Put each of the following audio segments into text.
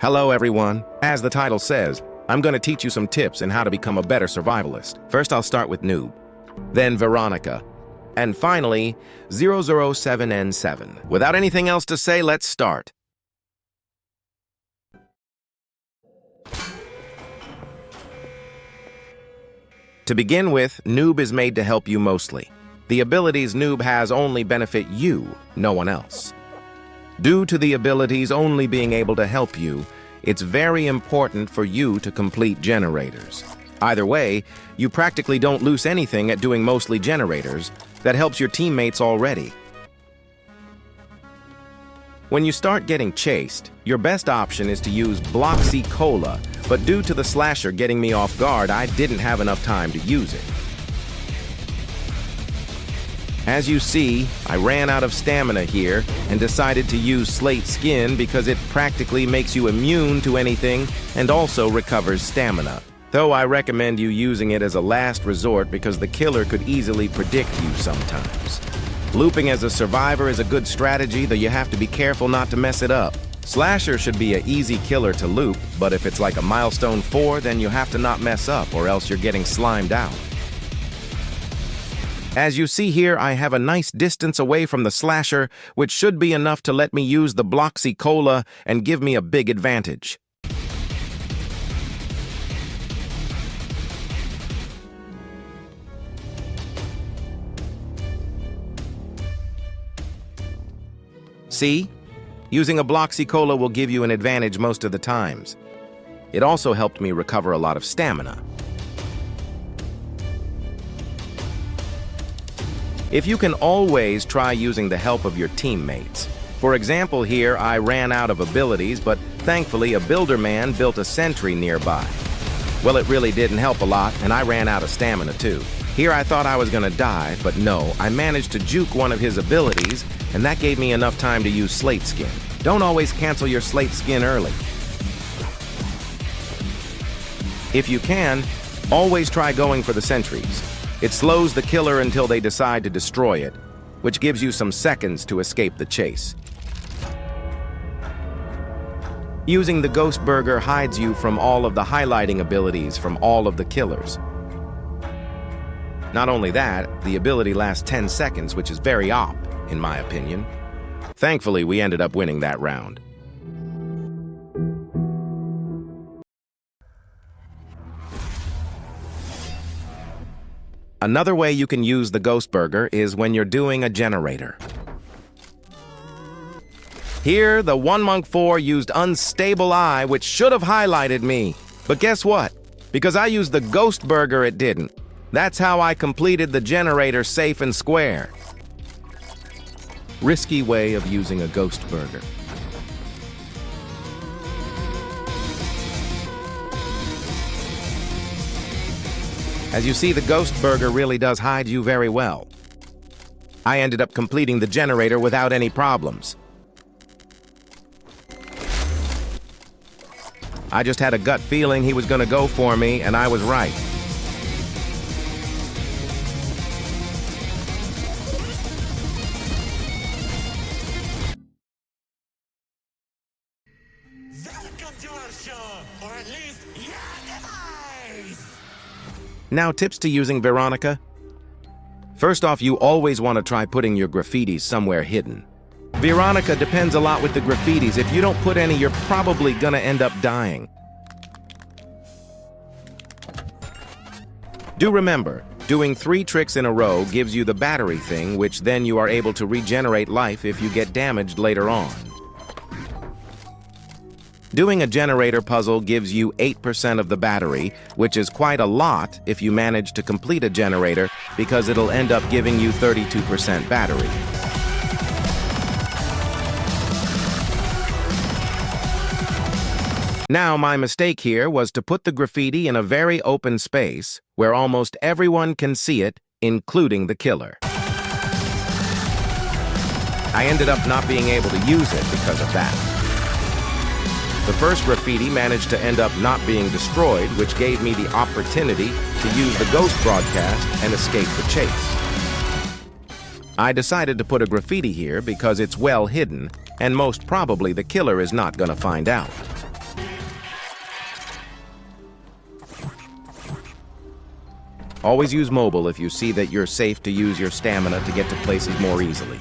Hello everyone. As the title says, I'm going to teach you some tips on how to become a better survivalist. First I'll start with Noob, then Veronica, and finally 007N7. Without anything else to say, let's start. To begin with, Noob is made to help you mostly. The abilities Noob has only benefit you, no one else. Due to the abilities only being able to help you, it's very important for you to complete generators. Either way, you practically don't lose anything at doing mostly generators. That helps your teammates already. When you start getting chased, your best option is to use Bloxy Cola, but due to the slasher getting me off guard, I didn't have enough time to use it. As you see, I ran out of stamina here and decided to use Slate Skin because it practically makes you immune to anything and also recovers stamina. Though I recommend you using it as a last resort because the killer could easily predict you sometimes. Looping as a survivor is a good strategy, though you have to be careful not to mess it up. Slasher should be an easy killer to loop, but if it's like a milestone 4, then you have to not mess up or else you're getting slimed out. As you see here, I have a nice distance away from the slasher, which should be enough to let me use the Bloxy Cola and give me a big advantage. See? Using a Bloxy Cola will give you an advantage most of the times. It also helped me recover a lot of stamina. If you can always try using the help of your teammates. For example, here I ran out of abilities, but thankfully a builder man built a sentry nearby. Well, it really didn't help a lot, and I ran out of stamina too. Here I thought I was gonna die, but no, I managed to juke one of his abilities, and that gave me enough time to use Slate Skin. Don't always cancel your Slate Skin early. If you can, always try going for the sentries. It slows the killer until they decide to destroy it, which gives you some seconds to escape the chase. Using the Ghost Burger hides you from all of the highlighting abilities from all of the killers. Not only that, the ability lasts 10 seconds, which is very OP, in my opinion. Thankfully, we ended up winning that round. Another way you can use the Ghost Burger is when you're doing a generator. Here, the One Monk 4 used Unstable Eye, which should have highlighted me. But guess what? Because I used the Ghost Burger, it didn't. That's how I completed the generator safe and square. Risky way of using a Ghost Burger. As you see, the Ghost Burger really does hide you very well. I ended up completing the generator without any problems. I just had a gut feeling he was gonna go for me, and I was right. Welcome to our show, or at least your device! Now, tips to using Veronica. First off, you always want to try putting your graffitis somewhere hidden. Veronica depends a lot with the graffitis. If you don't put any, you're probably gonna end up dying. Do remember, doing 3 tricks in a row gives you the battery thing, which then you are able to regenerate life if you get damaged later on. Doing a generator puzzle gives you 8% of the battery, which is quite a lot if you manage to complete a generator, because it'll end up giving you 32% battery. Now, my mistake here was to put the graffiti in a very open space where almost everyone can see it, including the killer. I ended up not being able to use it because of that. The first graffiti managed to end up not being destroyed, which gave me the opportunity to use the ghost broadcast and escape the chase. I decided to put a graffiti here because it's well hidden, and most probably the killer is not gonna find out. Always use mobile if you see that you're safe to use your stamina to get to places more easily.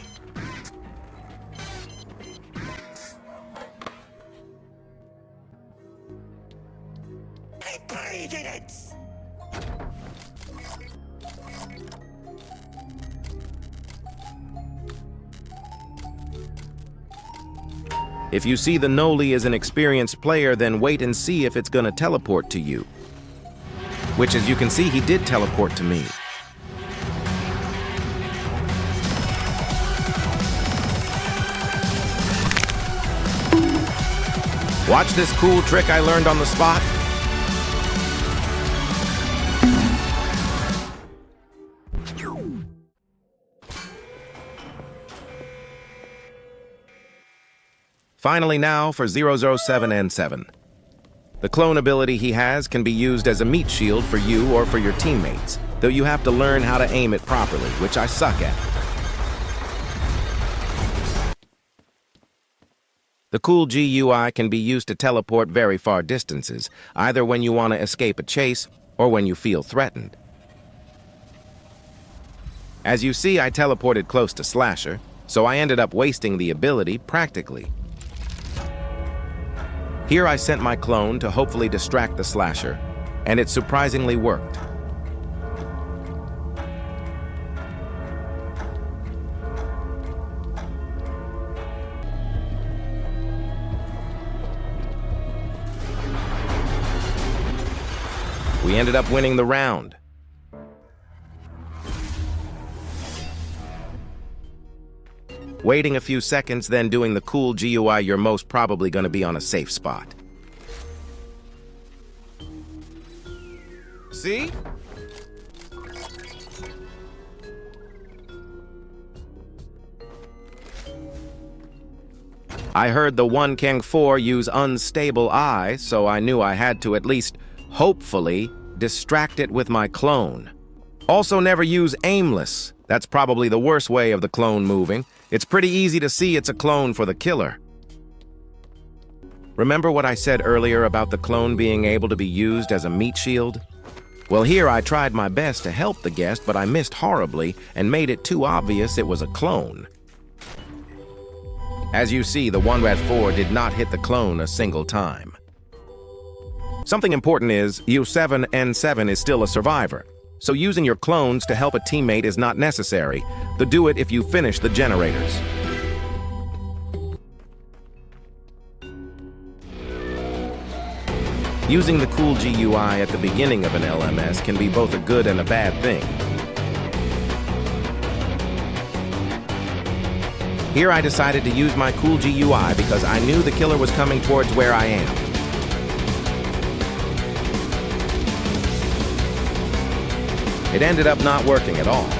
I breathe in it! If you see the Noli is an experienced player, then wait and see if it's gonna teleport to you. Which, as you can see, he did teleport to me. Watch this cool trick I learned on the spot. Finally now for 007N7. The clone ability he has can be used as a meat shield for you or for your teammates, though you have to learn how to aim it properly, which I suck at. The cool GUI can be used to teleport very far distances, either when you want to escape a chase or when you feel threatened. As you see, I teleported close to Slasher, so I ended up wasting the ability practically. Here I sent my clone to hopefully distract the Slasher, and it surprisingly worked. We ended up winning the round. Waiting a few seconds, then doing the cool GUI, you're most probably going to be on a safe spot. See? I heard the 1 Kang 4 use unstable eye, so I knew I had to at least, hopefully, distract it with my clone. Also, never use aimless. That's probably the worst way of the clone moving. It's pretty easy to see it's a clone for the killer. Remember what I said earlier about the clone being able to be used as a meat shield? Well, here I tried my best to help the guest, but I missed horribly and made it too obvious it was a clone. As you see, the 1-Rat-4 did not hit the clone a single time. Something important is, U7N7 is still a survivor, so using your clones to help a teammate is not necessary. But do it if you finish the generators. Using the cool GUI at the beginning of an LMS can be both a good and a bad thing. Here I decided to use my cool GUI because I knew the killer was coming towards where I am. It ended up not working at all.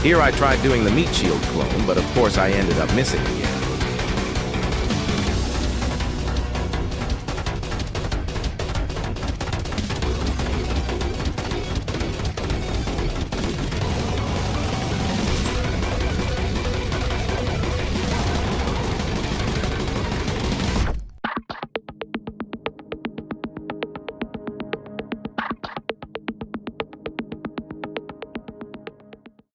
Here I tried doing the meat shield clone, but of course I ended up missing again.